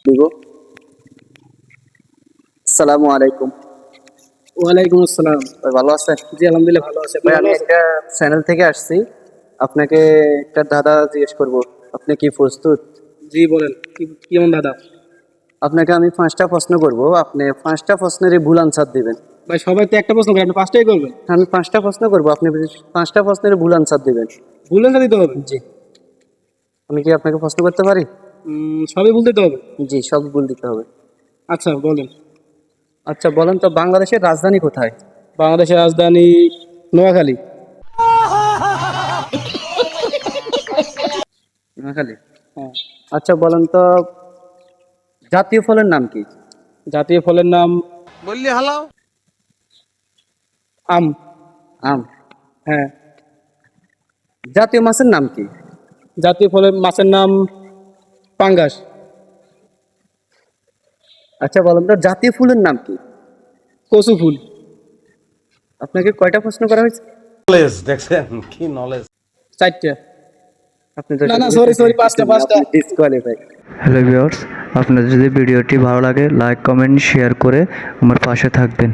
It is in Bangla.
দিব। আসসালামু আলাইকুম। ওয়ালাইকুম আসসালাম। ভাই ভালো আছেন? জি আলহামদুলিল্লাহ ভালো আছি। আপনি ভাই ভালো আমি আছেন? একটা চ্যানেল থেকে আসছি, আপনাকে একটা ধাঁধা জিজ্ঞেস করব, আপনি কি প্রস্তুত? জি বলেন, কেমন দাদা? আপনাকে আমি 5টা প্রশ্ন করব, আপনি 5টা প্রশ্নেরই ভুল আনসার দিবেন। ভাই সবাই তো একটা প্রশ্ন করে, আপনি পাঁচটাই করবেন? আমি 5টা প্রশ্ন করব, আপনি 5টা প্রশ্নের ভুল আনসার দিবেন। ভুলেন না দিতে হবে? জি। আমি কি আপনাকে প্রশ্ন করতে পারি? সবই ভুল দিতে হবে? জি, সব ভুল দিতে হবে। আচ্ছা বলেন। আচ্ছা বলেন তো, বাংলাদেশের রাজধানী কোথায়? বাংলাদেশের রাজধানী নোয়াখালী। নোয়াখালী। হ্যাঁ। আচ্ছা বলেন তো, জাতীয় ফলের নাম কি? জাতীয় ফলের নাম বললি হালাও। আম। আম। হ্যাঁ। জাতীয় মাছের নাম কি? জাতীয় ফলের মাছের নাম পাঙ্গাস। আচ্ছা বলেন তো, জাতীয় ফুলের নাম কি? কচু ফুল। আপনাকে কয়টা প্রশ্ন করা হয়েছে? নলেজ দেখছেন কি নলেজ। চারটা। আপনি তো না সরি পাঁচটা। ডিসকোয়ালিফাই। হ্যালো ভিউয়ার্স, আপনার যদি ভিডিওটি ভালো লাগে লাইক কমেন্ট শেয়ার করে আমার পাশে থাকবেন।